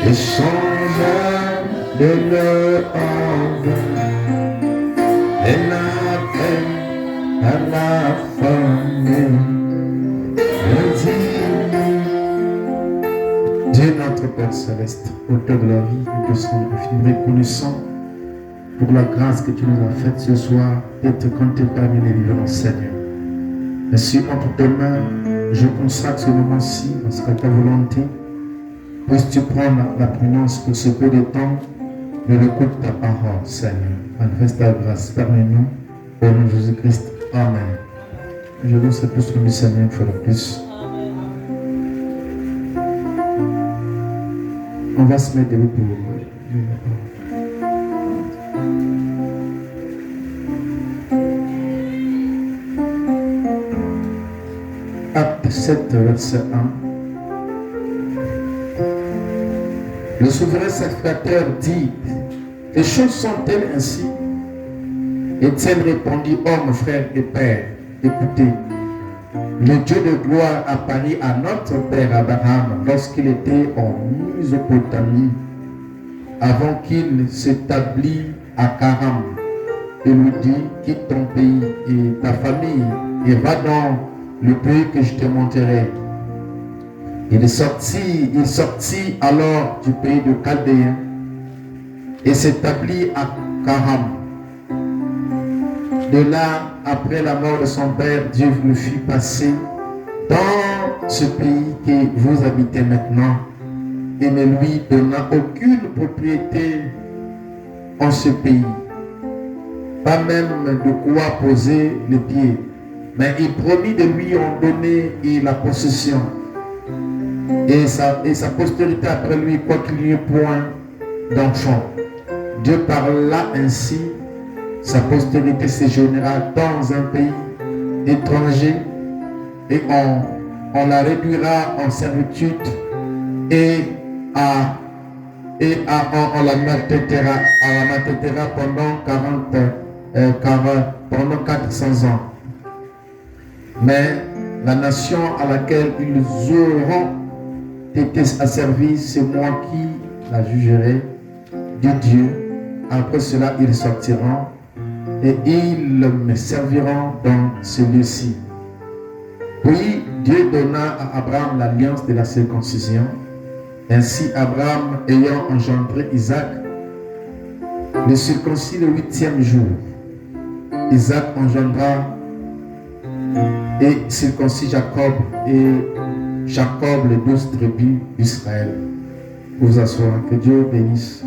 échangeur de l'ordre et la paix à la fin. Dieu notre Père Céleste, auteur de la vie, nous te sommes infiniment reconnaissants pour la grâce que tu nous as faite ce soir d'être compté parmi les vivants, Seigneur. Merci entre tes mains, je consacre ce moment-ci parce qu'à ta volonté, puisses-tu prendre la prégnance pour ce peu de temps de l'écoute de ta parole, Seigneur. Manifeste ta grâce parmi nous, au nom de Jésus-Christ. Amen. Je vous sais plus le Seigneur une fois de plus. On va se mettre debout pour Acte 7, verset 1. Le souverain sacrificateur dit: les choses sont-elles ainsi? Étienne répondit: oh mon frère et père, écoutez, le Dieu de gloire apparut à notre père Abraham lorsqu'il était en Mésopotamie, avant qu'il s'établisse à Karam. Il lui dit: quitte ton pays et ta famille et va dans le pays que je te montrerai. Il sortit alors du pays de Chaldéen et s'établit à Karam. De là, après la mort de son père, Dieu le fit passer dans ce pays que vous habitez maintenant et ne lui donna aucune propriété en ce pays, pas même de quoi poser les pieds, mais il promit de lui en donner la possession et sa postérité après lui, quoiqu'il n'y ait point d'enfant. Dieu parla ainsi: sa postérité séjournera dans un pays étranger et on la réduira en servitude et on la maltraitera pendant 400 ans. Mais la nation à laquelle ils auront été asservis, c'est moi qui la jugerai, dit Dieu. Après cela, ils sortiront et ils me serviront dans ce lieu-ci. Puis Dieu donna à Abraham l'alliance de la circoncision. Ainsi Abraham, ayant engendré Isaac, le circoncis le 8e jour. Isaac engendra et circoncis Jacob, et Jacob les 12 tribus d'Israël. Vous asseoir, que Dieu bénisse.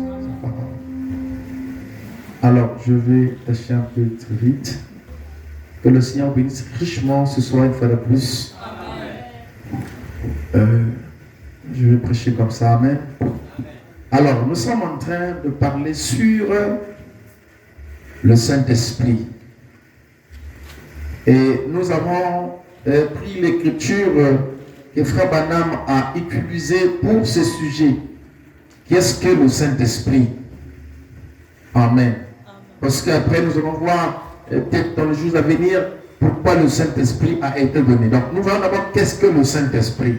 Alors, je vais tâcher un peu très vite. Que le Seigneur bénisse richement ce soir une fois de plus. Je vais prêcher comme ça, amen. Alors, nous sommes en train de parler sur le Saint-Esprit. Et nous avons pris l'écriture que Frère Branham a utilisée pour ce sujet. Qu'est-ce que le Saint-Esprit? Amen. Parce qu'après, nous allons voir, peut-être dans les jours à venir, pourquoi le Saint-Esprit a été donné. Donc, nous allons d'abord, qu'est-ce que le Saint-Esprit?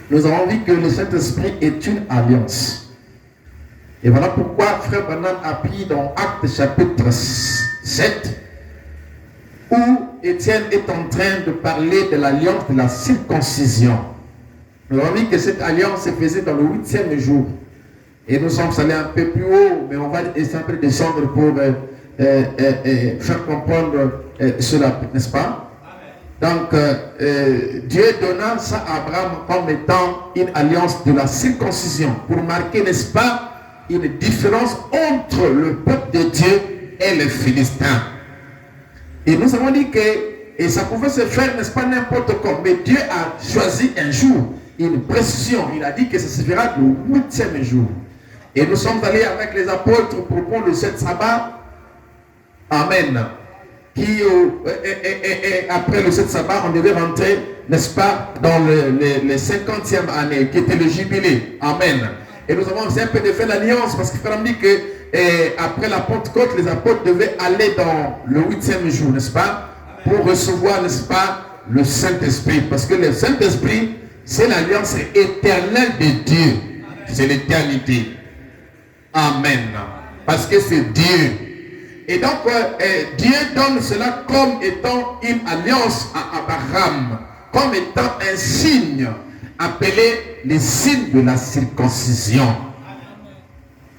Nous avons vu que le Saint-Esprit est une alliance. Et voilà pourquoi Frère Branham a pris dans Actes chapitre 7, où Étienne est en train de parler de l'alliance de la circoncision. Nous avons vu que cette alliance se faisait dans le 8e jour. Et nous sommes allés un peu plus haut, mais on va essayer un peu descendre pour faire comprendre cela, n'est-ce pas? Donc, Dieu donna ça à Abraham comme étant une alliance de la circoncision, pour marquer, n'est-ce pas, une différence entre le peuple de Dieu et les Philistins. Et nous avons dit que et ça pouvait se faire, n'est-ce pas, n'importe comment, mais Dieu a choisi un jour, une précision. Il a dit que ça se fera le 8e jour. Et nous sommes allés avec les apôtres pour prendre le 7 sabbat. Amen. Après le 7 sabbat, on devait rentrer, n'est-ce pas, dans les 50e année, qui était le jubilé. Amen. Et nous avons un peu de fait l'alliance, parce qu'il faut dire que après la Pentecôte, les apôtres devaient aller dans le 8e jour, n'est-ce pas, pour recevoir, n'est-ce pas, le Saint-Esprit. Parce que le Saint-Esprit, C'est l'alliance éternelle de Dieu. C'est l'éternité. Amen. Parce que c'est Dieu. Et donc, Dieu donne cela comme étant une alliance à Abraham, comme étant un signe, appelé le signe de la circoncision.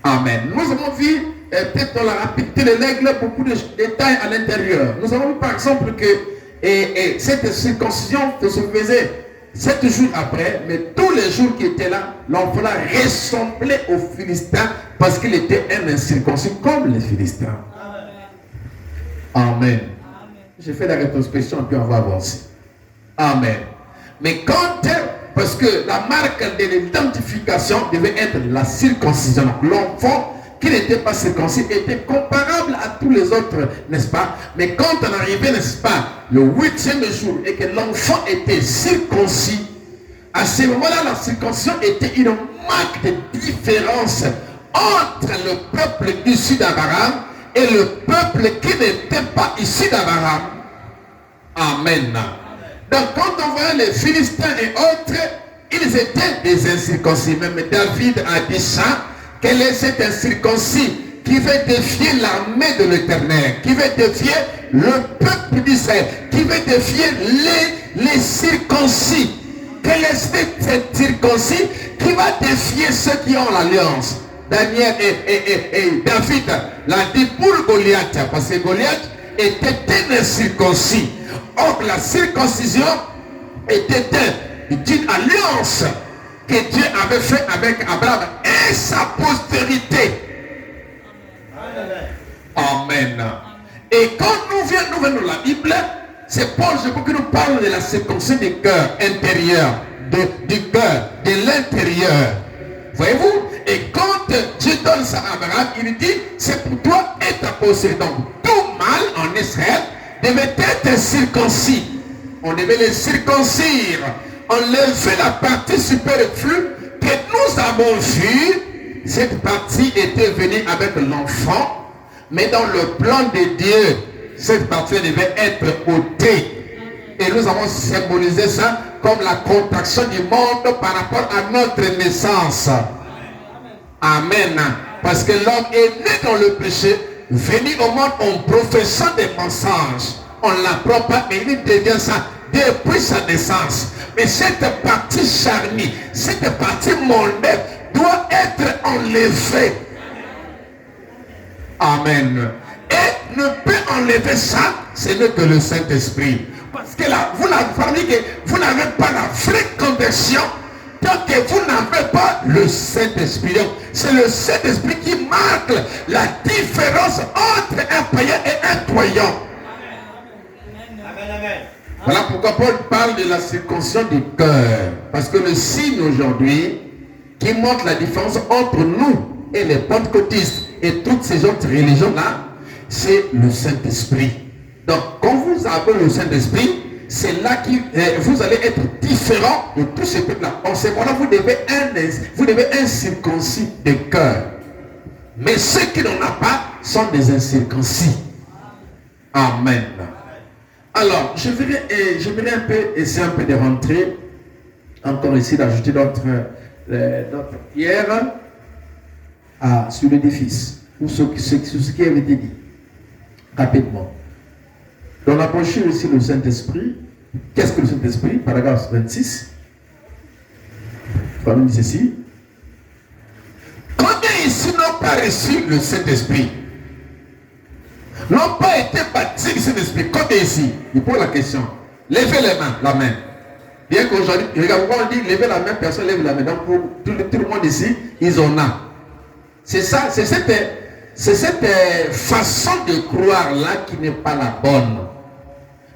Amen. Nous avons vu, peut-être dans la rapidité de l'aigle, beaucoup de détails à l'intérieur. Nous avons vu par exemple que cette circoncision se faisait 7 jours après, mais tous les jours qui étaient là, l'enfant ressemblait aux Philistins parce qu'il était un incirconcis comme les Philistins. Amen. J'ai fait la rétrospection et puis on va avancer. Amen. Mais quand, parce que la marque de l'identification devait être la circoncision. L'enfant qui n'était pas circoncis était comparable à tous les autres, n'est-ce pas? Mais quand on arrivait, n'est-ce pas, le 8e jour et que l'enfant était circoncis, à ce moment-là, la circoncision était une marque de différence entre le peuple issu d'Abraham et le peuple qui n'était pas issu d'Abraham. Amen. Donc quand on voit les Philistins et autres, ils étaient des incirconcis. Même David a dit ça, quel est cet incirconcis qui veut défier l'armée de l'Éternel, qui veut défier le peuple d'Israël, qui veut défier les circoncis. Quel est cet circoncis qui va défier ceux qui ont l'alliance? Daniel et David l'a dit pour Goliath, parce que Goliath était un incirconcis. Or la circoncision était une alliance que Dieu avait fait avec Abraham et sa postérité. Amen. Et quand nous venons de la Bible, c'est Paul qui nous parle de la circoncision du cœur intérieur, du cœur, de l'intérieur. Voyez-vous? Et quand Dieu donne ça à Abraham, il dit, c'est pour toi et ta postérité. Donc tout mâle en Israël devait être circoncis. On devait les circoncire. Enlever la partie superflue que nous avons vue. Cette partie était venue avec l'enfant, mais dans le plan de Dieu, cette partie devait être ôtée. Et nous avons symbolisé ça comme la contraction du monde par rapport à notre naissance. Amen. Parce que l'homme est né dans le péché, venu au monde en professant des mensonges. On ne l'apprend pas, mais il devient ça depuis sa naissance. Mais cette partie charnie, cette partie mondaine doit être enlevée. Amen. Et ne peut enlever ça, ce n'est que le Saint-Esprit. Parce que là, vous n'avez pas la vraie conversion tant que vous n'avez pas le Saint-Esprit. C'est le Saint-Esprit qui marque la différence entre un païen et un croyant. Voilà pourquoi Paul parle de la circoncision du cœur. Parce que le signe aujourd'hui qui montre la différence entre nous et les pentecôtistes et toutes ces autres religions-là, c'est le Saint-Esprit. Donc quand vous avez le Saint-Esprit, c'est là que vous allez être différent de tous ces peuples-là. En ce moment-là, vous devez un circoncis de cœur. Mais ceux qui n'en ont pas sont des incirconcis. Amen. Alors, je voudrais un peu essayer de rentrer, encore ici, d'ajouter notre pierre sur l'édifice, ou sur ce qui avait été dit, rapidement. Dans la brochure ici, le Saint-Esprit, qu'est-ce que le Saint-Esprit? Paragraphe 26. Comme dit ceci. Combien ici n'ont pas reçu le Saint-Esprit? N'ont pas été baptisés du Saint-Esprit? Combien ici? Il pose la question. Levez les mains, la main. Bien qu'aujourd'hui, regarde, quand on dit lever la main, personne lève la main. Donc pour tout le monde ici, ils en ont. C'est ça, c'est cette façon de croire là qui n'est pas la bonne.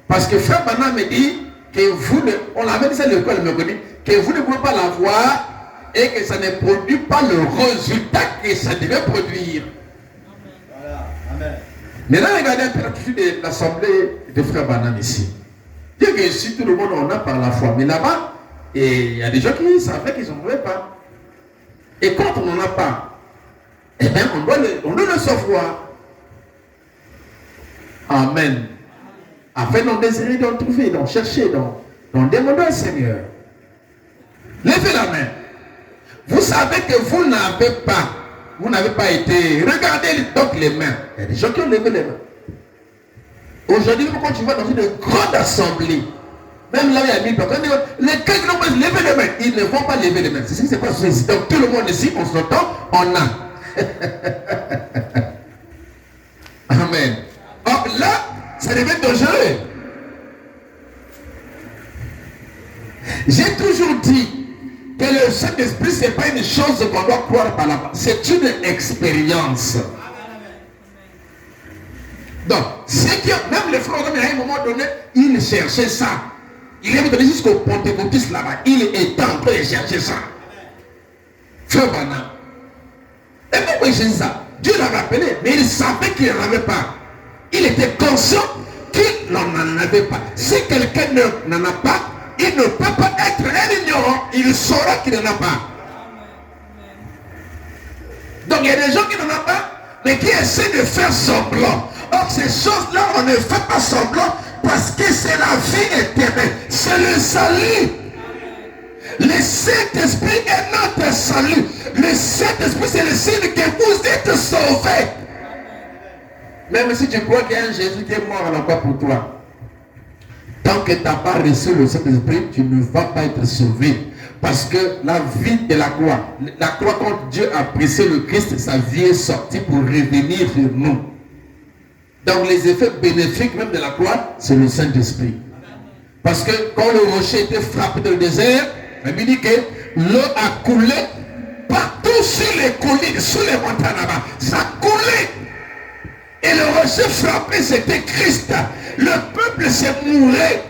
Parce que Frère Branham me dit que vous ne, on l'avait dit à l'école, me dit que vous ne pouvez pas la voir et que ça ne produit pas le résultat que ça devait produire. Voilà. Amen. Maintenant, regardez un peu l'attitude de l'assemblée de Frère Branham ici. Bien que ici, tout le monde en a par la foi. Mais là-bas, il y a des gens qui savaient qu'ils n'en avaient pas. Et quand on n'en a pas, eh bien, on doit le savoir. Amen. Afin d'en désirer, d'en trouver, d'en chercher, d'en demander au Seigneur. Levez la main. Vous savez que vous n'avez pas été. Regardez donc les mains. Il y a des gens qui ont levé les mains. Aujourd'hui, quand tu vas dans une grande assemblée, même là où il y a 1000 personnes, les quelques qui vont lever les mains, ils ne vont pas lever les mains. C'est ce qui se passe ici. Donc tout le monde ici, on s'entend, on a. Amen. Or là, ça devient dangereux. J'ai toujours dit que le Saint-Esprit, ce n'est pas une chose qu'on doit croire par la base. C'est une expérience. Donc, c'est que même les frères, à un moment donné, ils cherchaient ça. Il est venu jusqu'au Pentecôtiste là-bas. Il était en train de chercher ça. Frère Branham. Et pourquoi il cherchait ça? Dieu l'a rappelé, mais il savait qu'il n'en avait pas. Il était conscient qu'il n'en avait pas. Si quelqu'un n'en a pas, il ne peut pas être un ignorant. Il saura qu'il n'en a pas. Donc il y a des gens qui n'en ont pas, mais qui essaient de faire semblant. Or ces choses-là, on ne fait pas semblant parce que c'est la vie éternelle. C'est le salut. Le Saint-Esprit est notre salut. Le Saint-Esprit, c'est le signe que vous êtes sauvés. Même si tu crois qu'il y a un Jésus qui est mort à la croix pour toi, tant que tu n'as pas reçu le Saint-Esprit, tu ne vas pas être sauvé. Parce que la vie de la croix, quand Dieu a pressé le Christ, sa vie est sortie pour revenir sur nous. Donc les effets bénéfiques même de la croix, c'est le Saint-Esprit. Parce que quand le rocher était frappé dans le désert, il dit que l'eau a coulé partout sur les collines, sur les montagnes là-bas. Ça coulait. Et le rocher frappé, c'était Christ. Le peuple s'est mouré.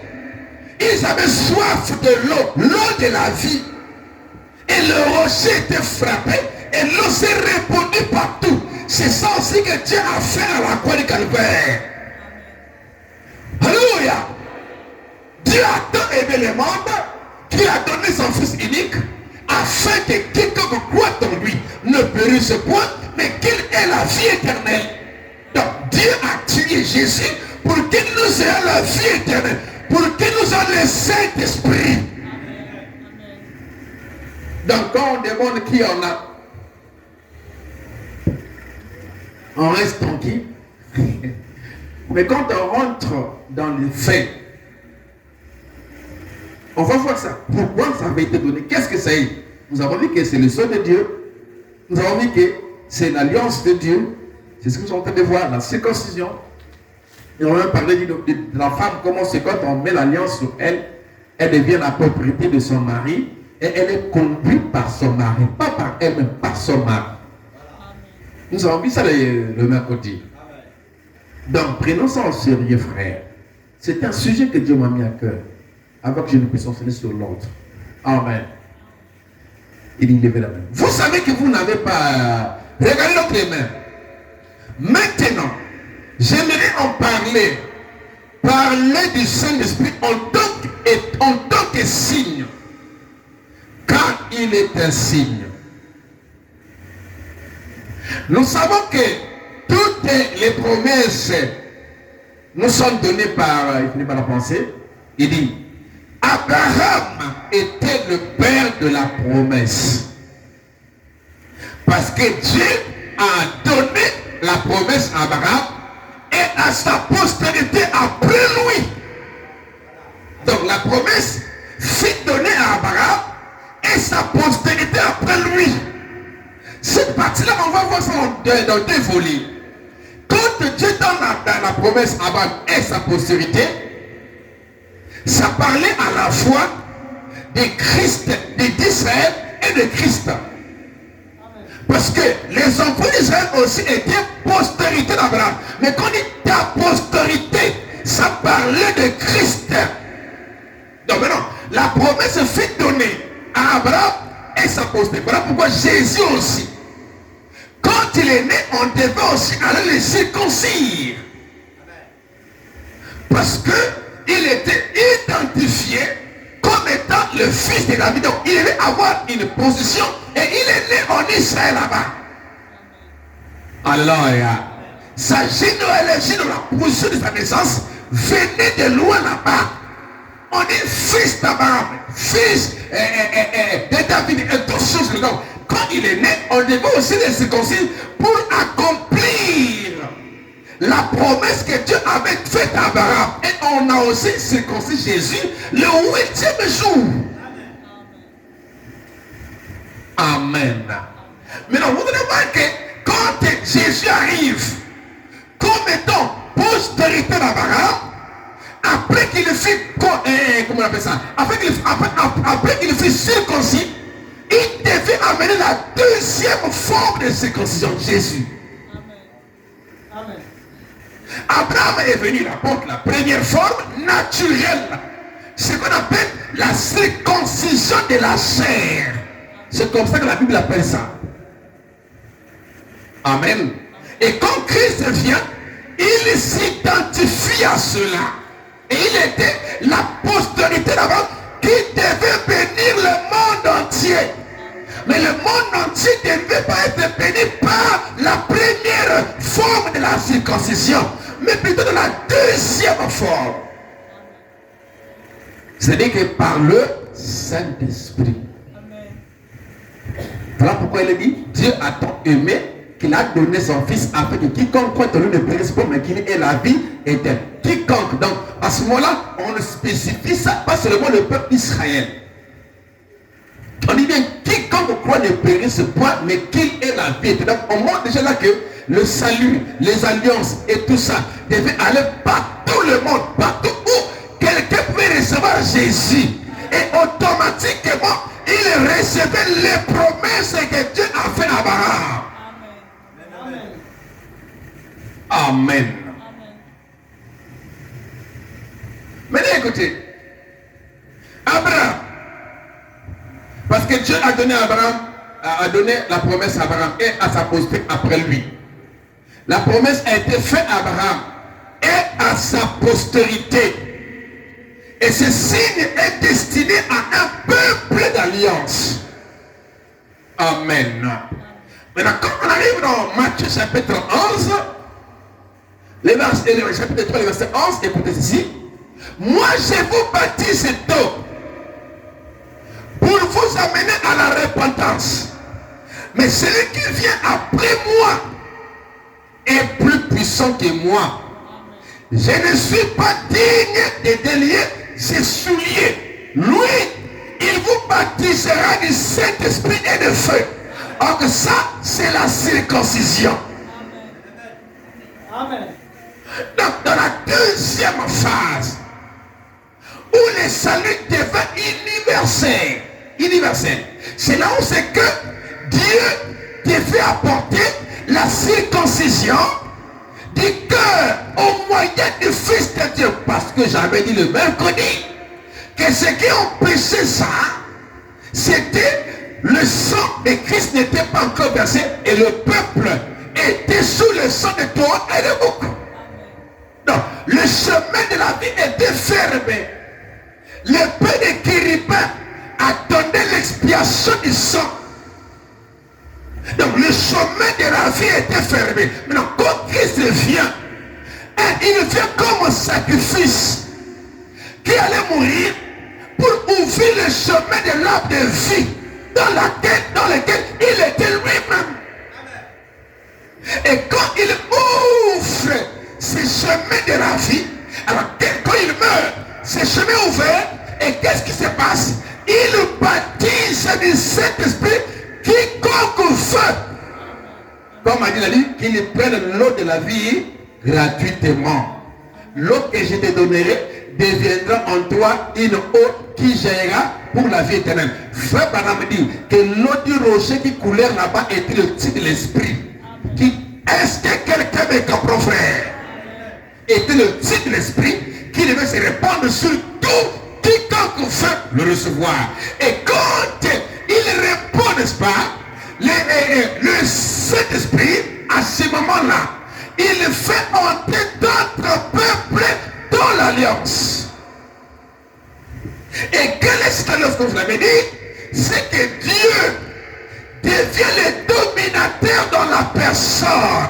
Ils avaient soif de l'eau, l'eau de la vie. Et le rocher était frappé et l'eau s'est répandue partout. C'est ça aussi que Dieu a fait à la croix du Calvaire. Alléluia. Dieu a tant aimé le monde qu'il a donné son Fils unique afin que quiconque croit en lui ne périsse point, mais qu'il ait la vie éternelle. Donc Dieu a tué Jésus pour qu'il nous ait la vie éternelle, pour qu'il nous ait le Saint-Esprit. Donc quand on demande qui on a, on reste tranquille. Mais quand on rentre dans les faits, on va voir ça. Pourquoi ça avait été donné? Qu'est-ce que c'est? Nous avons vu que c'est le son de Dieu. Nous avons vu que c'est l'alliance de Dieu. C'est ce que nous sommes en train de voir, la circoncision. Et on va parler de la femme, comment c'est quand on met l'alliance sur elle, elle devient la propriété de son mari et elle est conduite par son mari, pas par elle-même, par son mari. Nous avons vu ça le mercredi. Donc prenons ça au sérieux, frère. C'est un sujet que Dieu m'a mis à cœur, avant que je ne puisse enseigner sur l'autre. Amen. Il dit levez la main. Vous savez que vous n'avez pas... Regardez notre main. Maintenant, j'aimerais en parler. Parler du Saint-Esprit en tant que signe. Car il est un signe. Nous savons que toutes les promesses nous sont données par, il finit par la pensée, il dit, Abraham était le père de la promesse. Parce que Dieu a donné la promesse à Abraham et à sa postérité après lui. Donc la promesse fut donnée à Abraham et sa postérité après lui. Cette partie-là, on va voir ça dans deux volets. Quand Dieu donne la promesse à Abraham et sa postérité, ça parlait à la fois de Christ, d'Israël et de Christ. Parce que les enfants d'Israël aussi étaient postérité d'Abraham. Mais quand on dit ta postérité, ça parlait de Christ. Donc maintenant, la promesse fut donnée à Abraham et sa postérité. Voilà pourquoi Jésus aussi, quand il est né, on devait aussi aller le circoncire. Parce qu'il était identifié comme étant le fils de David. Donc il devait avoir une position et il est né en Israël là-bas. Alléluia. Sa généalogie de la position de sa naissance venait de loin là-bas. on dit fils d'Abraham, fils de David et toutes choses. Donc, quand il est né, on devait aussi les circoncire pour accomplir la promesse que Dieu avait faite à Abraham. Et on a aussi circoncis Jésus le 8e jour. Amen. Maintenant, vous allez voir que quand Jésus arrive comme étant postérité d'Abraham, après qu'il fut, comment on appelle ça, après qu'il fut circoncis, il devait amener la deuxième forme de circoncision, Jésus. Amen. Amen. Abraham est venu apporter la première forme naturelle, ce qu'on appelle la circoncision de la chair. C'est comme ça que la Bible appelle ça. Amen. Et quand Christ vient, il s'identifie à cela. Et il était la postérité d'Abraham qui devait bénir le monde entier. Mais le monde entier ne devait pas être béni par la première forme de la circoncision, mais plutôt de la deuxième forme. C'est-à-dire que par le Saint-Esprit. Voilà pourquoi il dit, Dieu a tant aimé qu'il a donné son fils afin que quiconque croit en lui ne périsse pas, mais qu'il ait la vie éternelle. Quiconque. Donc, à ce moment-là, on spécifie ça, pas seulement le peuple d'Israël. On dit bien, quiconque croit ne périsse point, mais qu'il ait la vie éternelle. Donc, on montre déjà là que le salut, les alliances et tout ça devait aller par tout le monde, partout où quelqu'un pouvait recevoir Jésus. Et automatiquement, il recevait les promesses que Dieu a fait à Abraham. Amen. Amen. Maintenant écoutez, Abraham, parce que Dieu a donné à Abraham, a donné la promesse à Abraham et à sa postérité après lui. La promesse a été faite à Abraham et à sa postérité. Et ce signe est destiné à un peuple d'alliance. Amen. Maintenant, quand on arrive dans Matthieu chapitre 11, le chapitre 3, le verset 11, écoutez ceci. Moi, je vous baptise d'eau pour vous amener à la repentance. Mais celui qui vient après moi est plus puissant que moi. Je ne suis pas digne de délier ses souliers. Lui, il vous baptisera du Saint-Esprit et de feu. Donc ça, c'est la circoncision. Amen. Donc dans la deuxième phase, où le salut devient universel, c'est là où c'est que Dieu devait apporter la circoncision du cœur au moyen du Fils de Dieu. Parce que j'avais dit le mercredi que ceux qui ont péché ça, c'était le sang de Christ n'était pas encore versé et le peuple était sous le sang de Torah et de bouc. Donc le chemin de la vie était fermé. L'épée de Kérubin a donné l'expiation du sang. Donc le chemin de la vie était fermé. Maintenant, quand Christ vient, il vient comme un sacrifice qui allait mourir pour ouvrir le chemin de l'arbre de vie dans lequel il était lui-même. Et quand il ouvre ce chemin de la vie, alors quand il meurt, ce chemin ouvert, et qu'est-ce qui se passe? Il baptise du Saint-Esprit quiconque veut. Comme a dit la Bible, qu'il prenne l'eau de la vie gratuitement. L'eau que je te donnerai deviendra en toi une eau qui jaillira pour la vie éternelle. Frère Branham dit que l'eau du rocher qui coulait là-bas était le titre de l'esprit. Est-ce que quelqu'un me comprend, frère? Était le titre de l'esprit qui devait se répandre sur tout quiconque veut le recevoir. Et quand il répond, n'est-ce pas, le Saint-Esprit, à ce moment-là, il fait entrer d'autres peuples dans l'alliance. Et quelle est cette alliance que vous l'avez dit? C'est que Dieu devient le dominateur dans la personne.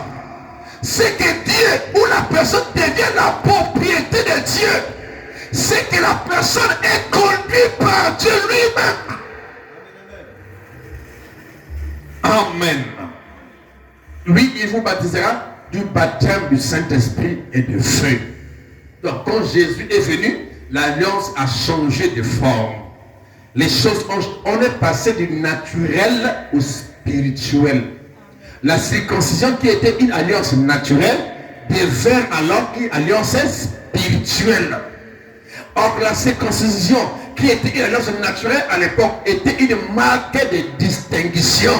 C'est que Dieu ou la personne devient la propriété de Dieu. C'est et que la personne est conduite par Dieu lui-même. Amen. Lui, il vous baptisera du baptême du Saint-Esprit et de feu. Donc, quand Jésus est venu, l'alliance a changé de forme. Les choses, on est passé du naturel au spirituel. La circoncision qui était une alliance naturelle devient alors une alliance spirituelle. Or, la circoncision qui était une alliance naturelle à l'époque était une marque de distinction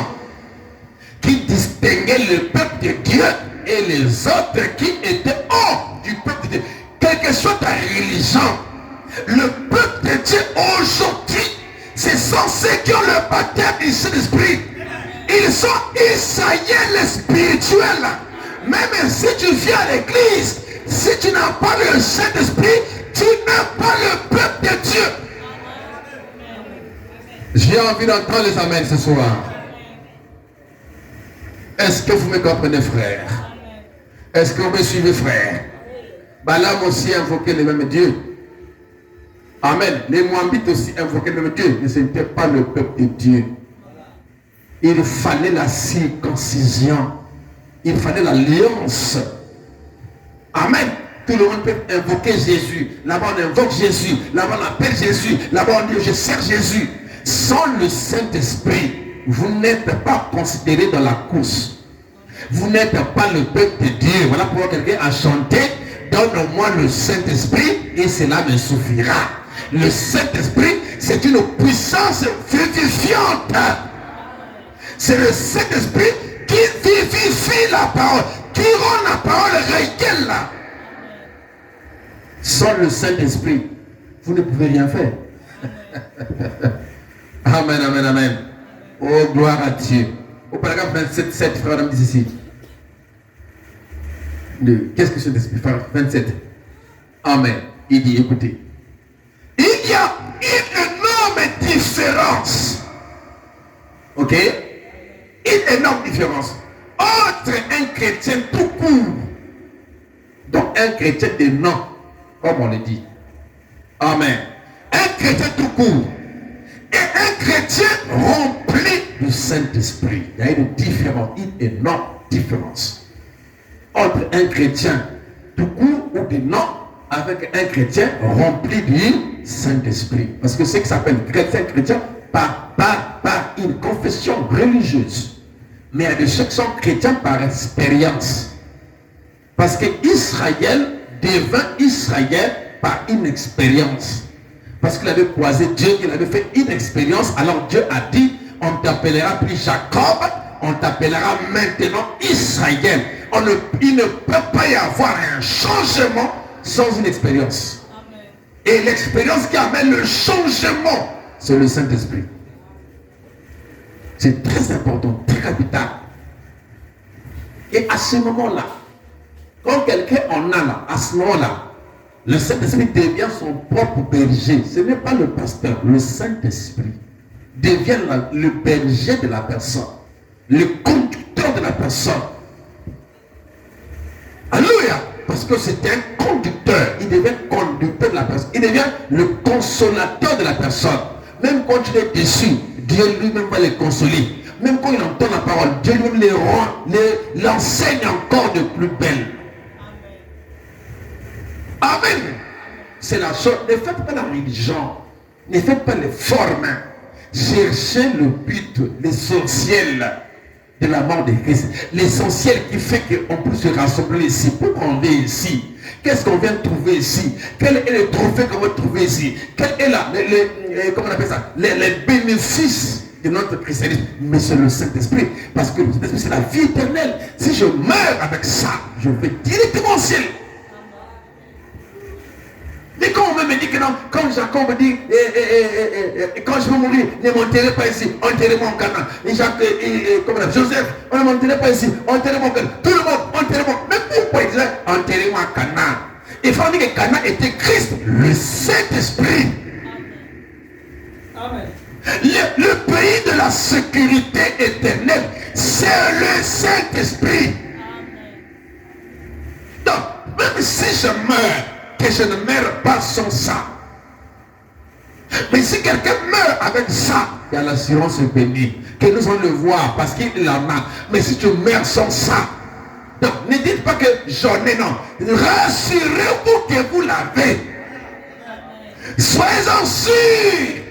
qui distinguait le peuple de Dieu et les autres qui étaient hors du peuple de Dieu. Quelle que soit ta religion, le peuple de Dieu aujourd'hui, ce sont ceux qui ont le baptême du Saint-Esprit. Ils sont Israël spirituel. Même si tu viens à l'église, si tu n'as pas le Saint-Esprit, tu n'as pas le peuple de Dieu. J'ai envie d'entendre les amens ce soir. Est-ce que vous me comprenez, frère? Est-ce que vous me suivez, frère? Balaam aussi invoquait le même Dieu. Amen. Les Moabites aussi invoquaient le même Dieu, mais ce n'était pas le peuple de Dieu. Il fallait la circoncision. Il fallait l'alliance. Amen. Tout le monde peut invoquer Jésus. Là-bas on invoque Jésus. Là-bas on appelle Jésus. Là-bas on dit je sers Jésus. Sans le Saint-Esprit, vous n'êtes pas considéré dans la course. Vous n'êtes pas le peuple de Dieu. Voilà pourquoi quelqu'un a chanté. Donne-moi le Saint-Esprit et cela me suffira. Le Saint-Esprit, c'est une puissance vivifiante. C'est le Saint-Esprit qui vivifie la parole, qui rend la parole réelle. Sans le Saint-Esprit, vous ne pouvez rien faire. Amen, amen, amen. Oh, gloire à Dieu. Au paragraphe 27, 7, frère, on dit ici. Qu'est-ce que c'est l'esprit? 27. Amen. Il dit, écoutez. Il y a une énorme différence. Ok? Une énorme différence entre un chrétien tout court, donc un chrétien de nom, comme on le dit. Amen. Un chrétien tout court et un chrétien rempli du Saint-Esprit. Il y a une différence, une énorme différence entre un chrétien tout court ou de nom avec un chrétien rempli du Saint-Esprit. Parce que ce qui s'appelle chrétien, par une confession religieuse. Mais il y a des gens qui sont chrétiens par expérience. Parce que Israël devint Israël par une expérience. Parce qu'il avait croisé Dieu, il avait fait une expérience. Alors Dieu a dit, on t'appellera plus Jacob, on t'appellera maintenant Israël. Il ne peut pas y avoir un changement sans une expérience. Amen. Et l'expérience qui amène le changement, c'est le Saint-Esprit. C'est très important, très capital. Et à ce moment-là, quand quelqu'un en a là, à ce moment-là, le Saint-Esprit devient son propre berger. Ce n'est pas le pasteur, le Saint-Esprit devient le berger de la personne, le conducteur de la personne. Alléluia. Parce que c'est un conducteur. Il devient conducteur de la personne. Il devient le consolateur de la personne. Même quand il est déçu, Dieu lui-même va les consoler. Même quand il entend la parole, Dieu lui-même l'enseigne encore de plus belle. Amen. C'est la chose. Ne faites pas la religion. Ne faites pas les formes. Cherchez le but, l'essentiel de la mort de Christ. L'essentiel qui fait qu'on peut se rassembler ici. Pourquoi on est ici? Qu'est-ce qu'on vient de trouver ici? Quel est le trophée qu'on va trouver ici? Quel est là, comment on appelle ça? Les bénéfices de notre christianisme. Mais c'est le Saint-Esprit. Parce que le Saint-Esprit, c'est la vie éternelle. Si je meurs avec ça, je vais directement au ciel. Mais quand on me dit que non, quand Jacob dit, quand je vais mourir, ne m'enterrez pas ici, enterrez-moi en Canaan. Et Joseph, on ne m'enterrez pas ici, enterrez-moi en Canaan. Tout le monde, enterrez-moi. Mais pourquoi il disait, enterrez-moi en Canaan? Il faut dire que Canaan était Christ, le Saint-Esprit. Amen. Le pays de la sécurité éternelle, c'est le Saint-Esprit. Donc, même si je meurs, que je ne meurs pas sans ça, Mais si quelqu'un meurt avec ça, il y a l'assurance bénie. Que nous allons le voir parce qu'il en a. Mais si tu meurs sans ça, non, ne dites pas que j'en ai, non. Rassurez-vous que vous l'avez. Soyez-en sûrs.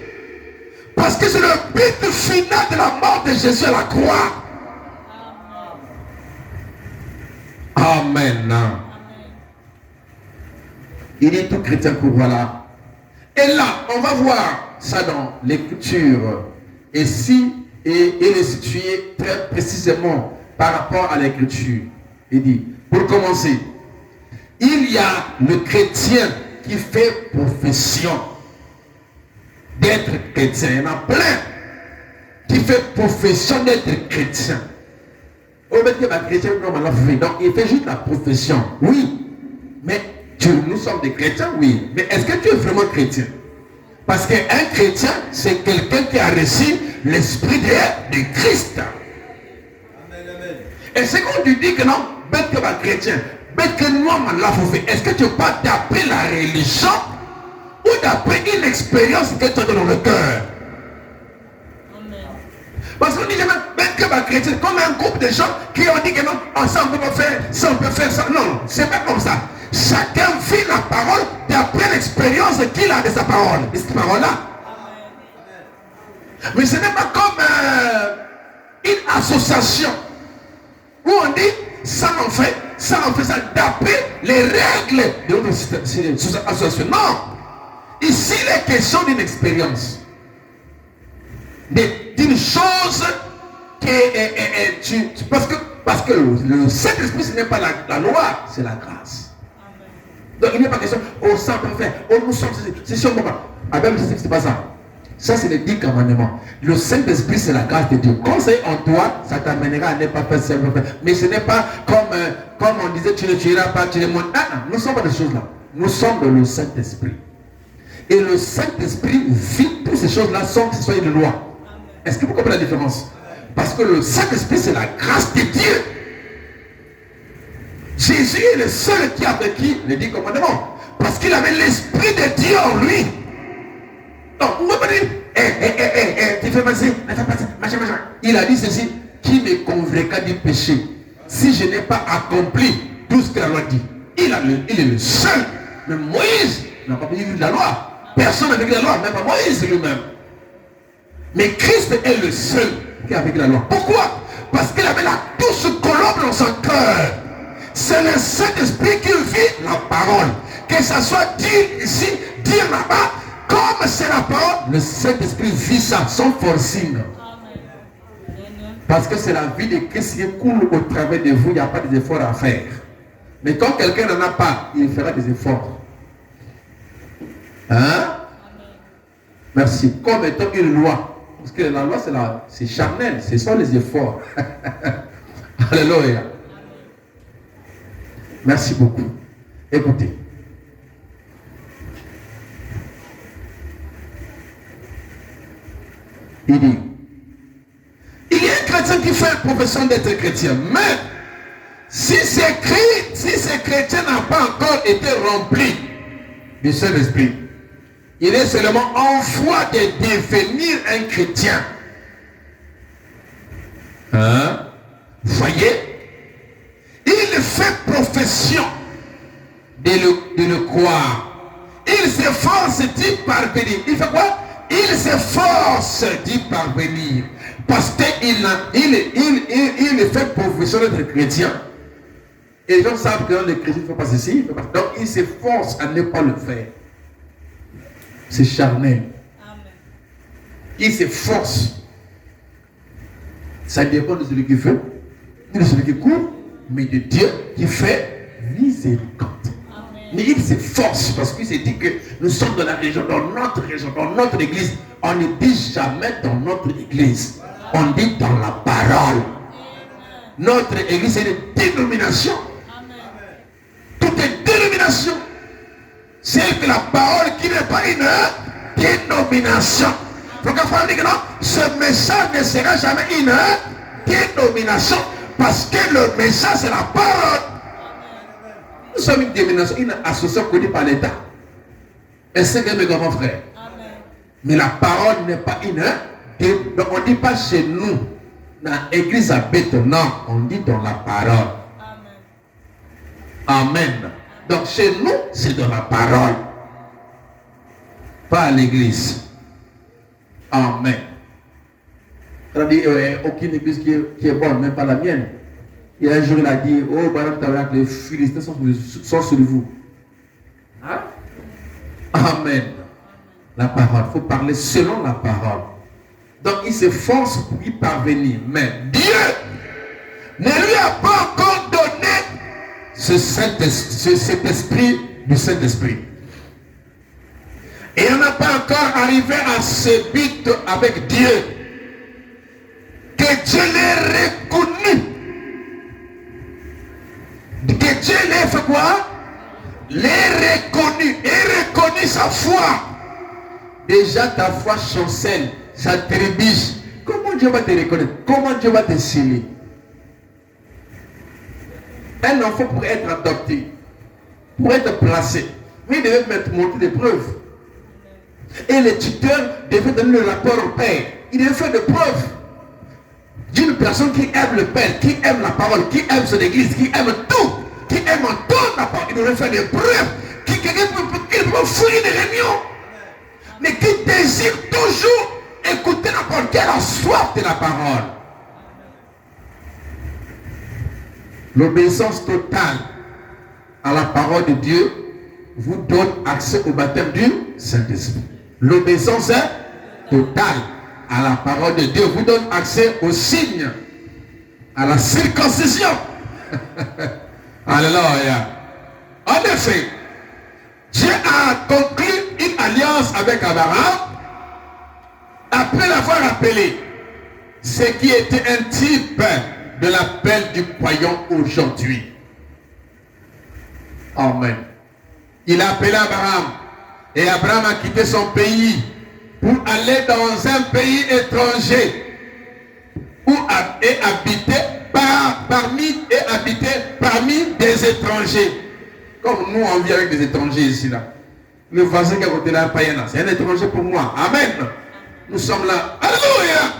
Parce que c'est le but final de la mort de Jésus à la croix. Amen. Il dit tout chrétien croit là. Et là, on va voir ça dans l'écriture. Et est situé très précisément par rapport à l'écriture. Il dit, pour commencer, il y a le chrétien qui fait profession d'être chrétien. Il y en a plein qui fait profession d'être chrétien. On va dire chrétien comme non, il fait juste la profession. Oui, mais nous sommes des chrétiens, oui. Mais est-ce que tu es vraiment chrétien? Parce qu'un chrétien, c'est quelqu'un qui a reçu l'esprit de Christ. Et c'est quand tu dis que non, bête que ma chrétien, bête que nous, est-ce que tu parles d'après la religion ou d'après une expérience que tu as dans le cœur? Parce qu'on dit jamais, bête que ma chrétien, comme un groupe de gens qui ont dit que non, ça on peut pas faire, ça on peut faire ça. Non, c'est pas comme ça. Chacun vit la parole d'après l'expérience qu'il a de sa parole, de cette parole-là. Mais ce n'est pas comme une association où on dit ça on fait ça d'après les règles de notre association. Non! Ici, il est question d'une expérience, d'une chose que parce que le Saint-Esprit, ce n'est pas la loi, c'est la grâce. Donc il n'est pas question, oh ça peut faire, oh nous sommes, c'est sûr, c'est pas ça. Ça c'est les 10 commandements. Le Saint-Esprit c'est la grâce de Dieu. Quand c'est en toi, ça t'amènera à ne pas faire ça. Mais ce n'est pas comme on disait, tu ne tueras pas, tu ne montes. Nous ne sommes pas de choses là. Nous sommes dans le Saint-Esprit. Et le Saint-Esprit vit toutes ces choses là sans que ce soit une loi. Est-ce que vous comprenez la différence? Parce que le Saint-Esprit c'est la grâce de Dieu. Jésus est le seul qui a vécu les 10 commandements. Parce qu'il avait l'Esprit de Dieu en lui. Donc, vous pouvez pas dire, tu fais passer, machin. Il a dit ceci, qui me convainca du péché si je n'ai pas accompli tout ce que la loi dit. Il est le seul. Mais Moïse n'a pas vécu la loi. Personne n'a vécu la loi, même pas Moïse lui-même. Mais Christ est le seul qui a vécu la loi. Pourquoi? Parce qu'il avait la touche colombe dans son cœur. C'est le Saint-Esprit qui vit la parole. Que ça soit dit ici, dire là-bas, comme c'est la parole, le Saint-Esprit vit ça sans forcing. Parce que c'est la vie de Christ qui coule au travers de vous, il n'y a pas d'efforts à faire. Mais quand quelqu'un n'en a pas, il fera des efforts. Hein? Merci. Comme étant une loi. Parce que la loi, c'est charnel, ce sont les efforts. Alléluia. Merci beaucoup. Écoutez. Il dit, il y a un chrétien qui fait profession d'être chrétien, mais si ces chrétiens n'ont pas encore été remplis du Saint-Esprit, il est seulement en foi de devenir un chrétien. Hein? Voyez, il fait profession de le croire. Il s'efforce d'y parvenir. Il fait quoi? Il s'efforce d'y parvenir. Parce qu'il fait profession d'être chrétien. Et les gens savent que les chrétiens ne font pas ceci. Donc il s'efforce à ne pas le faire. C'est charnel. Amen. Il s'efforce. Ça dépend de celui qui fait, de celui qui court, mais de Dieu qui fait miséricorde. Mais il s'efforce parce qu'il s'est dit que nous sommes dans la région, dans notre église. On ne dit jamais dans notre église. On dit dans la parole. Notre église est une dénomination. Tout est dénomination. C'est que la parole qui n'est pas une dénomination. Donc il faut dire que non, ce message ne sera jamais une dénomination. Parce que le message c'est la parole. Nous sommes une dénomination, une association connue par l'État. Est-ce que mes grands frères? Mais la parole n'est pas une. Donc on ne dit pas chez nous, dans l'église à bête, non, on dit dans la parole. Amen. Donc chez nous, c'est dans la parole. Pas à l'église. Amen. C'est-à-dire, aucune église qui est bonne, même pas la mienne. Et un jour, il a dit, oh, madame, les Philistins sont sur vous. Hein? Amen. La parole, il faut parler selon la parole. Donc, il s'efforce pour y parvenir. Mais Dieu ne lui a pas encore donné cet esprit du Saint-Esprit. Et on n'a pas encore arrivé à ce but avec Dieu. Que Dieu l'ait reconnu. Que Dieu l'ait fait quoi? L'ait reconnu. Et reconnu sa foi. Déjà ta foi chancelle. Ça trébiche. Comment Dieu va te reconnaître? Comment Dieu va te sceller? Un enfant pour être adopté, pour être placé, mais il devait mettre monter des preuves. Et le tuteur devait donner le rapport au père. Il devait faire des preuves d'une personne qui aime le père, qui aime la parole, qui aime son église, qui aime tout, qui aime tout la parole. Il devait faire des preuves. Quelqu'un peut fuir des réunions, mais qui désire toujours écouter la parole, qui a la soif de la parole. L'obéissance totale à la parole de Dieu vous donne accès au baptême du Saint-Esprit. L'obéissance totale à la parole de Dieu vous donne accès au signe, à la circoncision. Alléluia. En effet, Dieu a conclu une alliance avec Abraham après l'avoir appelé, ce qui était un type de l'appel du croyant aujourd'hui. Amen. Il a appelé Abraham et Abraham a quitté son pays pour aller dans un pays étranger et habiter parmi des étrangers. Comme nous on vit avec des étrangers ici là. Le voisin qui est à côté là, c'est un étranger pour moi. Amen. Nous sommes là. Alléluia.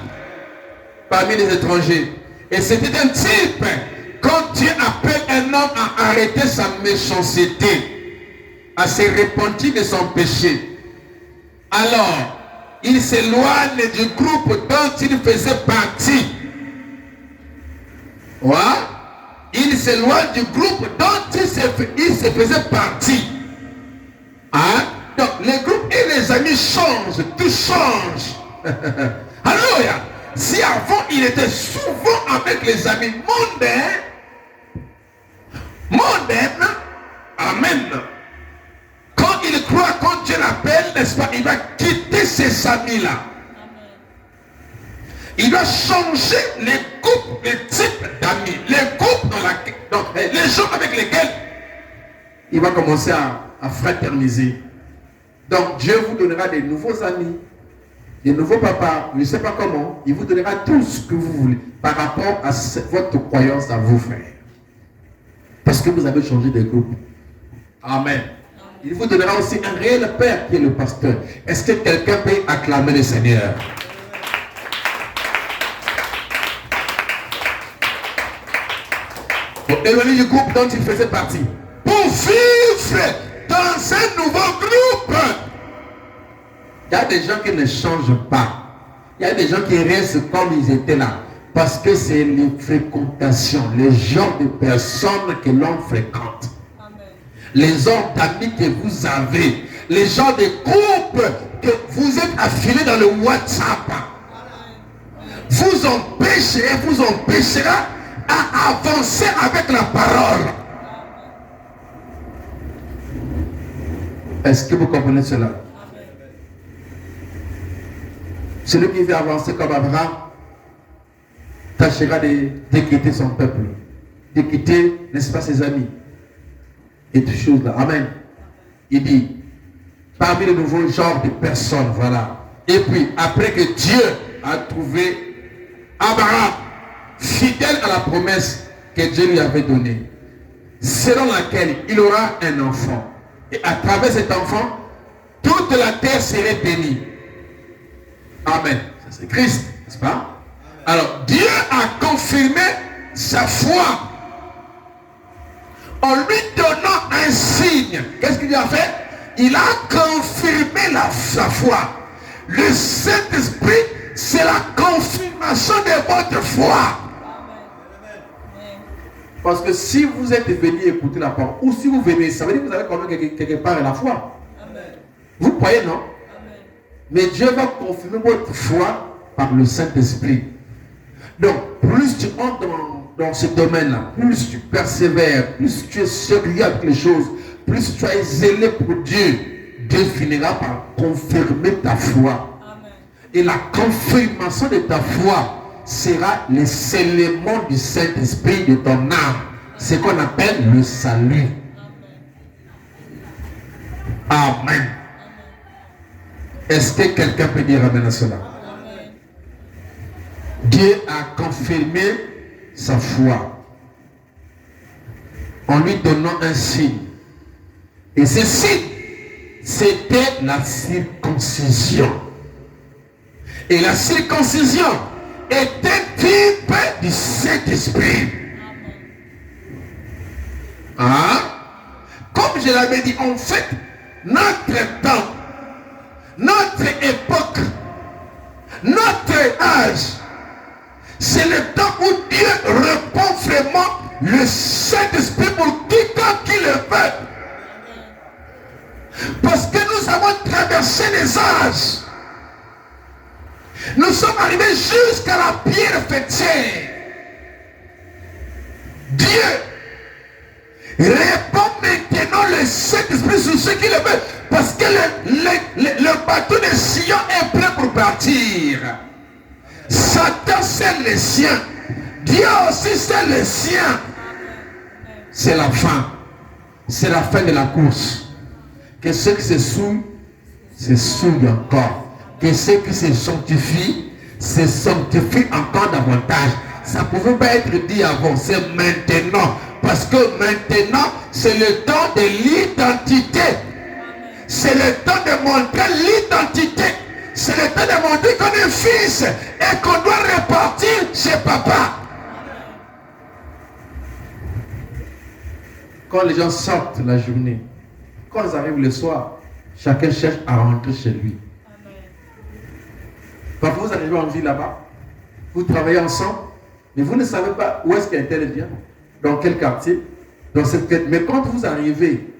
Parmi les étrangers. Et c'était un type. Quand Dieu appelle un homme à arrêter sa méchanceté, à se repentir de son péché, alors il s'éloigne du groupe dont il faisait partie. Ouais. Il s'éloigne du groupe dont il se faisait partie. Hein? Donc les groupes et les amis changent, tout change. Alléluia. Si avant il était souvent avec les amis mondains, amen. Quand il croit, quand Dieu l'appelle, n'est-ce pas, il va quitter ces amis-là. Il va changer les groupes, les types d'amis, les groupes les gens avec lesquels il va commencer à fraterniser. Donc Dieu vous donnera des nouveaux amis, des nouveaux papas, je ne sais pas comment, il vous donnera tout ce que vous voulez par rapport à votre croyance à vous, frères. Parce que vous avez changé de groupe. Amen. Il vous donnera aussi un réel père qui est le pasteur. Est-ce que quelqu'un peut acclamer le Seigneur? Pour éloigner du groupe dont il faisait partie. Pour vivre dans un nouveau groupe. Il y a des gens qui ne changent pas. Il y a des gens qui restent comme ils étaient là. Parce que c'est les fréquentations, les genres de personnes que l'on fréquente. Amen. Les genres d'amis que vous avez. Les genres de groupes que vous êtes affiliés dans le WhatsApp. Vous empêchera à avancer avec la parole. Est-ce que vous comprenez cela? Celui qui veut avancer comme Abraham tâchera de quitter son peuple, de quitter, n'est-ce pas, ses amis et toutes choses là. Amen. Il dit, parmi les nouveaux genres de personnes, voilà. Et puis, après que Dieu a trouvé Abraham fidèle à la promesse que Dieu lui avait donnée, selon laquelle il aura un enfant. Et à travers cet enfant, toute la terre serait bénie. Amen. Ça, c'est Christ, n'est-ce pas? Alors, Dieu a confirmé sa foi en lui donnant un signe. Qu'est-ce qu'il a fait? Il a confirmé sa foi. Le Saint-Esprit, c'est la confirmation de votre foi. Parce que si vous êtes venu écouter la parole, ou si vous venez, ça veut dire que vous avez quand même quelque part la foi. Amen. Vous croyez, non? Amen. Mais Dieu va confirmer votre foi par le Saint-Esprit. Donc, plus tu entres dans ce domaine-là, plus tu persévères, plus tu es sérieux avec les choses, plus tu es zélé pour Dieu, Dieu finira par confirmer ta foi. Amen. Et la confirmation de ta foi sera les éléments du Saint-Esprit de ton âme. Ce qu'on appelle le salut. Amen. Amen. Est-ce que quelqu'un peut dire amen à cela? Amen. Dieu a confirmé sa foi en lui donnant un signe. Et ce signe, c'était la circoncision. Et la circoncision est un type du Saint-Esprit. Hein? Comme je l'avais dit, en fait, notre temps, notre époque, notre âge, c'est le temps où Dieu répond vraiment le Saint-Esprit pour quiconque qui le veut. Parce que nous avons traversé les âges. Nous sommes arrivés jusqu'à la pierre fêtière. Dieu répand maintenant le Saint-Esprit sur ceux qui le veulent. Parce que le bateau de Sion est prêt pour partir. Satan c'est les siens. Dieu aussi c'est les siens. C'est la fin. C'est la fin de la course. Que ceux qui se souillent encore. Que ceux qui se sanctifient encore davantage. Ça ne pouvait pas être dit avant, c'est maintenant. Parce que maintenant, c'est le temps de l'identité. C'est le temps de montrer l'identité. C'est le temps de montrer qu'on est fils et qu'on doit repartir chez papa. Quand les gens sortent la journée, quand ils arrivent le soir, chacun cherche à rentrer chez lui. Parfois vous arrivez en ville là-bas, vous travaillez ensemble, mais vous ne savez pas où est-ce qu'elle vient, dans quel quartier, dans cette quête. Mais quand vous arrivez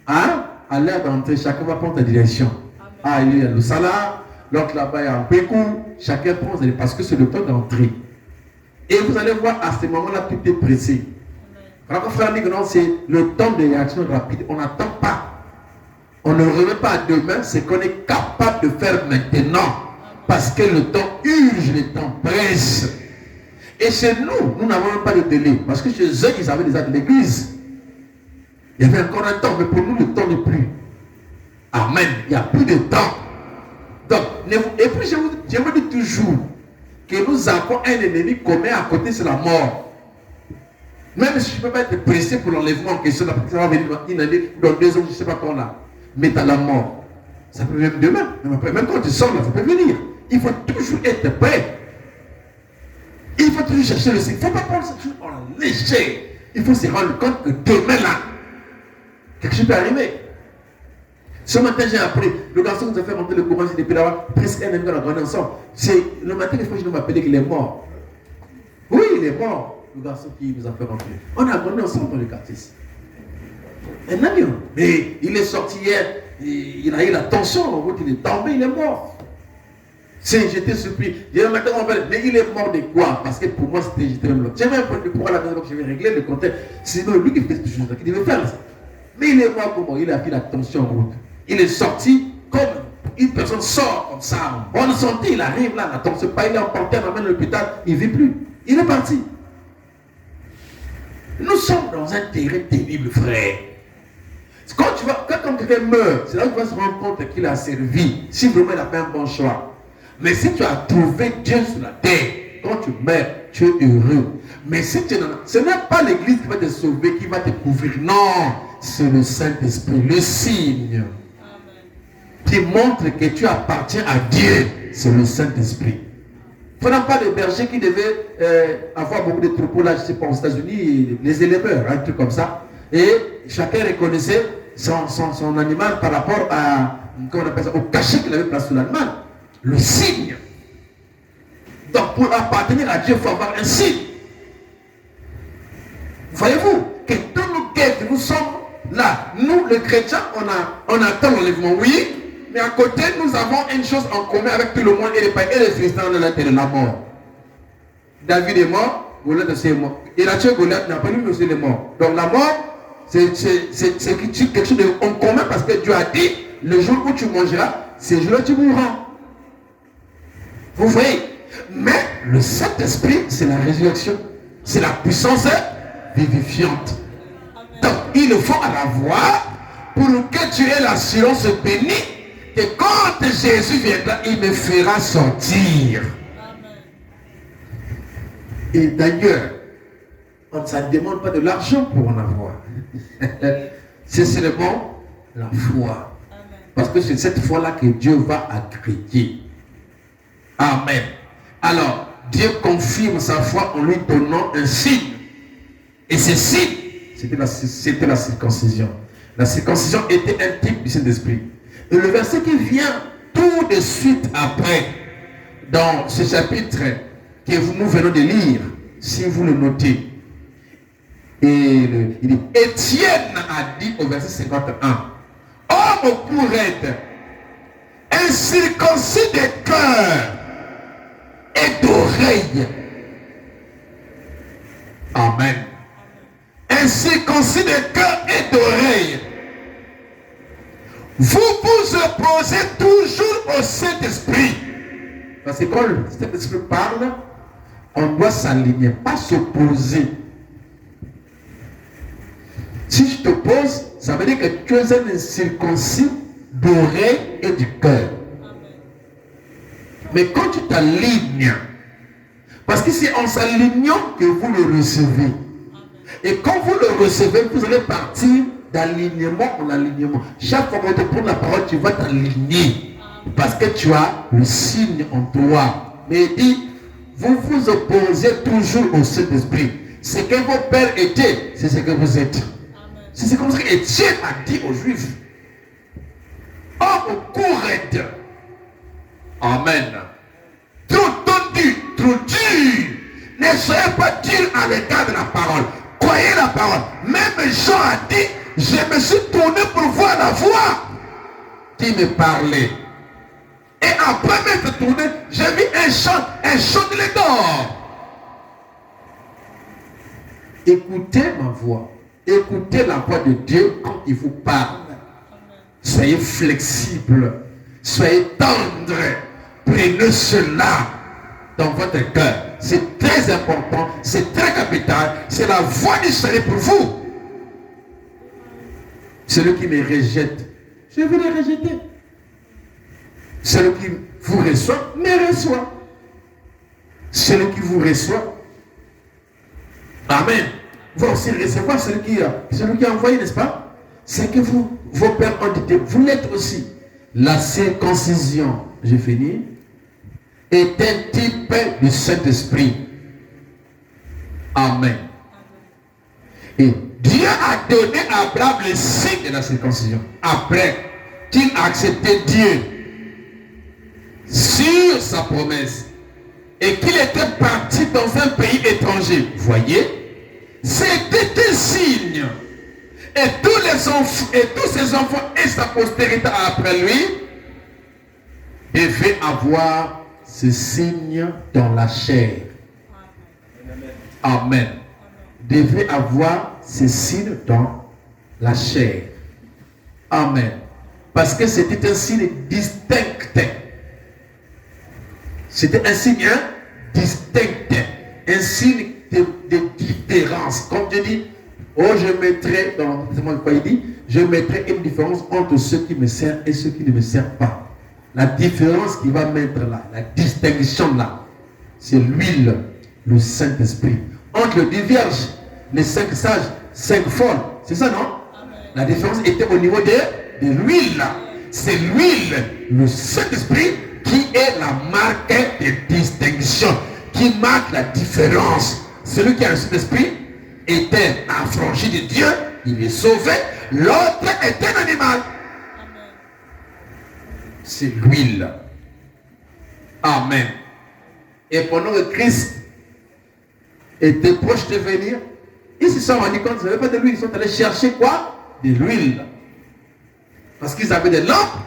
à l'heure d'entrée, chacun va prendre sa direction. Amen. Il y a le Salah, l'autre là-bas il y a un Pékou, chacun prend parce que c'est le temps d'entrée. Et vous allez voir à ce moment-là, tout est pressé. Alors, frère dit que non, c'est le temps de réaction rapide. On n'attend pas. On ne remet pas à demain ce qu'on est capable de faire maintenant. Parce que le temps urge, le temps presse. Et chez nous, nous n'avons même pas de délai. Parce que chez eux, ils avaient déjà de l'église. Il y avait encore un temps, mais pour nous, le temps n'est plus. Amen. Il n'y a plus de temps. Donc, et puis je vous dis toujours que nous avons un ennemi commun à côté, c'est la mort. Même si je ne peux pas être pressé pour l'enlèvement en question, ça va venir une année, dans 2 ans, je ne sais pas quand là. Mais dans la mort, ça peut venir demain, même après, même quand tu sors là, ça peut venir. Il faut toujours être prêt. Il faut toujours chercher le signe. Il ne faut pas prendre cette chose en léger. Il faut se rendre compte que demain là, quelque chose peut arriver. Ce matin, j'ai appris, le garçon nous a fait monter le courant depuis là-bas, presque un ami qu'on a grandi ensemble. C'est le matin, les fois, je m'appelais qu'il est mort. Oui, il est mort, le garçon qui nous a fait rentrer. On a grandi ensemble dans le quartier. Un ami, mais il est sorti hier, il a eu la tension, en route, il est tombé, il est mort. J'étais surpris. Mais il est mort de quoi? Parce que pour moi, j'étais même l'autre. J'ai même un pourquoi la maison que je vais régler le contexte. C'est lui qui fait cette chose qui devait faire ça. Mais il est mort comment? Il a pris la tension en route. Il est sorti comme une personne sort comme ça, en bonne santé. Il arrive là, la tension pas, il est emporté, on l'amène à l'hôpital, il ne vit plus. Il est parti. Nous sommes dans un terrain terrible, frère. Quand quelqu'un meurt, c'est là que tu vas se rendre compte qu'il a servi. Si vraiment il a fait un bon choix. Mais si tu as trouvé Dieu sur la terre, quand tu meurs, tu es heureux. Mais si tu n'en as, ce n'est pas l'église qui va te sauver, qui va te couvrir. Non, c'est le Saint-Esprit, le signe. Amen. qui montre que tu appartiens à Dieu, c'est le Saint-Esprit. Il n'y a pas de berger qui devait avoir beaucoup de troupeaux là, je ne sais pas, aux États-Unis, les éleveurs, un truc comme ça. Et chacun reconnaissait son animal par rapport à, comment on appelle ça, au cachet qu'il avait placé sur l'animal. Le signe. Donc pour appartenir à Dieu, il faut avoir un signe. Voyez-vous que dans nos guerres que nous sommes là, nous les chrétiens, on attend l'enlèvement, oui, mais à côté nous avons une chose en commun avec tout le monde et les païens et les Philistins de la mort. David est mort, Goliath aussi est mort. Il a tué Goliath, n'a pas lui aussi il est mort. Donc la mort, c'est quelque chose en commun parce que Dieu a dit, le jour où tu mangeras, c'est le jour où tu mourras. Vous voyez? Mais le Saint-Esprit, c'est la résurrection. C'est la puissance vivifiante. Donc, il faut l'avoir pour que tu aies l'assurance bénie que quand Jésus viendra, il me fera sortir. Et d'ailleurs, on ne s'en demande pas de l'argent pour en avoir. C'est seulement la foi. Parce que c'est cette foi-là que Dieu va agréger. Amen. Alors, Dieu confirme sa foi en lui donnant un signe. Et ce signe, c'était la circoncision. La circoncision était un type du Saint-Esprit. Et le verset qui vient tout de suite après, dans ce chapitre que nous venons de lire, si vous le notez, il dit, Étienne a dit au verset 51, homme pour être incirconcis de cœur et d'oreille. Amen. Incirconcis de cœur et d'oreille. Vous vous opposez toujours au Saint-Esprit. Parce que quand le Saint-Esprit parle, on doit s'aligner, pas s'opposer. Si je t'oppose, ça veut dire que tu es un incirconcis d'oreille et du cœur. Mais quand tu t'alignes, parce que c'est en s'alignant que vous le recevez. Et quand vous le recevez, vous allez partir d'alignement en alignement. Chaque fois qu'on te prend la parole, tu vas t'aligner. Parce que tu as le signe en toi. Mais il dit, vous vous opposez toujours au Saint-Esprit. Ce que vos pères étaient, c'est ce que vous êtes. C'est comme ça qu'Étienne a dit aux Juifs. Homme courette. Amen. Trop tendu, trop dur. Ne soyez pas dur à l'égard de la parole. Croyez la parole. Même Jean a dit, je me suis tourné pour voir la voix qui me parlait. Et après m'être tourné, j'ai vu un chant de l'or. Écoutez ma voix. Écoutez la voix de Dieu quand il vous parle. Soyez flexible. Soyez tendre. Prenez cela dans votre cœur. C'est très important. C'est très capital. C'est la voix du salut pour vous. Celui qui me rejette, je vais le rejeter. Celui qui vous reçoit, me reçoit. Celui qui vous reçoit, amen, va aussi recevoir celui qui a envoyé, n'est-ce pas? C'est que vos pères ont dit, vous l'êtes aussi. La circoncision, j'ai fini, est un type du Saint-Esprit. Amen. Et Dieu a donné à Abraham le signe de la circoncision. Après qu'il a accepté Dieu sur sa promesse et qu'il était parti dans un pays étranger. Voyez, c'était un signe. Et tous ses enfants et sa postérité après lui devaient avoir ce signe dans la chair. Amen. Devait avoir ce signe dans la chair. Amen. Parce que c'était un signe distinct. C'était un signe distinct. Un signe de différence. Comme Dieu dit, oh, je mettrai, dans quoi il dit, je mettrai une différence entre ceux qui me servent et ceux qui ne me servent pas. La différence qu'il va mettre là, la distinction là, c'est l'huile, le Saint-Esprit. Entre les 10 vierges, les 5 sages, 5 folles. C'est ça, non? Amen. La différence était au niveau de l'huile là. c'est l'huile, le Saint-Esprit, qui est la marque de distinction, qui marque la différence. Celui qui a le Saint-Esprit est un affranchi de Dieu, il est sauvé. L'autre est un animal. C'est l'huile. Amen. Et pendant que Christ était proche de venir, ils se sont rendus compte qu'ils n'avaient pas de l'huile. Ils sont allés chercher quoi? De l'huile. Parce qu'ils avaient des lampes,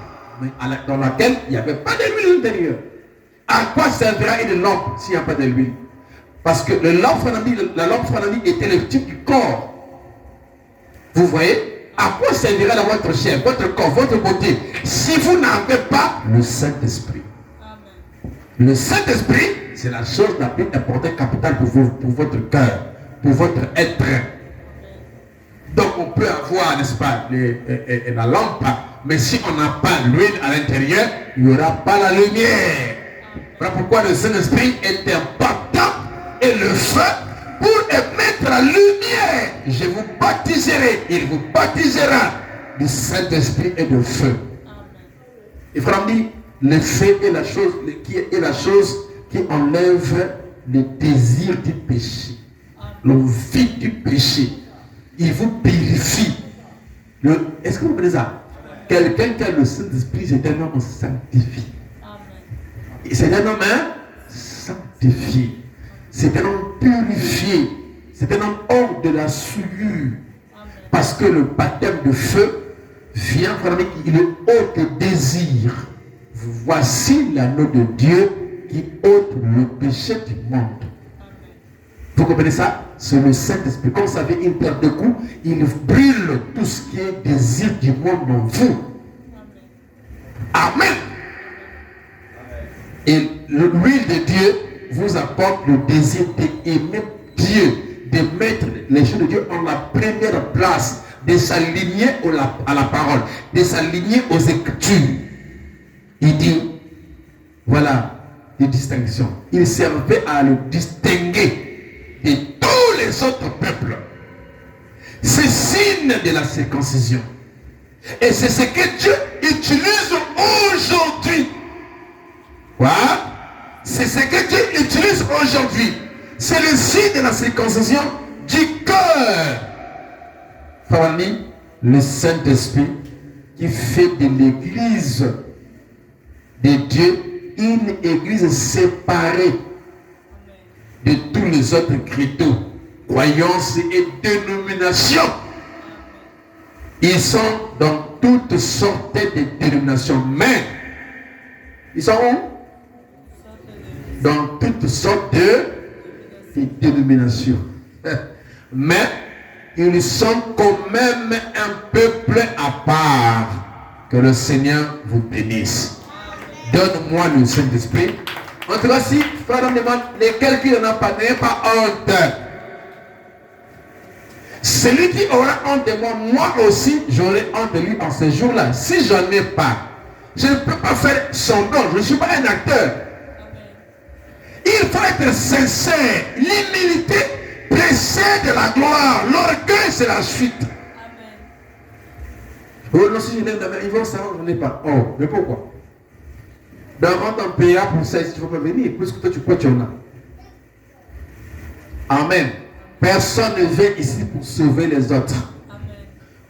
mais dans laquelle il n'y avait pas de l'huile à l'intérieur. À quoi servira une lampe s'il n'y a pas de l'huile? Parce que la lampe phrénatique était le type du corps. Vous voyez? À quoi servira votre chair, votre corps, votre beauté, si vous n'avez pas le Saint-Esprit? Le Saint-Esprit, c'est la chose la plus importante, capitale pour votre cœur, pour votre être. Donc on peut avoir, n'est-ce pas, la lampe, mais si on n'a pas l'huile à l'intérieur, il n'y aura pas la lumière. Voilà pourquoi le Saint-Esprit est important et le feu pour émettre la lumière. Je vous baptiserai, il vous baptisera du Saint-Esprit et de feu. Il faut dire, le feu est la chose qui enlève le désir du péché, l'envie du péché. Il vous purifie. Est-ce que vous comprenez ça? Quelqu'un qui a le Saint-Esprit, c'est un homme sanctifié. C'est un homme sanctifié. C'est un homme purifié. C'est un homme hors de la souillure. Parce que le baptême de feu vient vraiment, il est ôte le désir. Voici l'anneau de Dieu qui ôte le péché du monde. Vous comprenez ça? C'est le Saint-Esprit. Comme vous savez, une paire de coups, il brûle tout ce qui est désir du monde en vous. Amen. Et l'huile de Dieu vous apporte le désir d'aimer Dieu, de mettre les choses de Dieu en la première place, de s'aligner à la parole, de s'aligner aux Écritures. Il dit, voilà, les distinctions. Il servait à le distinguer de tous les autres peuples. C'est signe de la circoncision. Et c'est ce que Dieu utilise aujourd'hui. Voilà. C'est ce que Dieu utilise aujourd'hui. C'est le signe de la circoncision du cœur. Famille, le Saint-Esprit qui fait de l'église de Dieu une église séparée de tous les autres chrétiens, croyances et dénominations. Ils sont dans toutes sortes de dénominations, mais ils sont où? Dans toutes sortes de dénominations. Mais ils sont quand même un peuple à part. Que le Seigneur vous bénisse. Donne-moi le Saint-Esprit. En tout cas, si frère me demande lesquels qui n'en a pas, n'ayez pas honte. Celui qui aura honte de moi, moi aussi, j'aurai honte de lui en ce jour-là. Si je n'en ai pas, je ne peux pas faire semblant. Je ne suis pas un acteur. Il faut être sincère. L'humilité précède la gloire. L'orgueil, c'est la suite. Oh non, si je n'ai pas, ils vont savoir que je n'en ai pas. Oh, mais pourquoi? Ben, quand on payera pour ça, il ne faut pas venir. Puisque toi, tu crois que tu en as. Amen. Personne ne vient ici pour sauver les autres. Amen.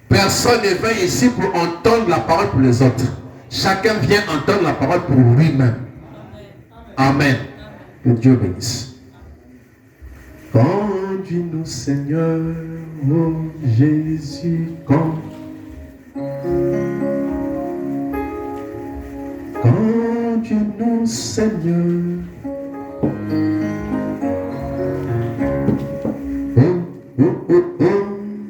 Personne ne vient ici pour entendre la parole pour les autres. Chacun vient entendre la parole pour lui-même. Amen. Amen. Que Dieu bénisse. Conduis-nous, Seigneur, oh Jésus, conduis-nous, Seigneur.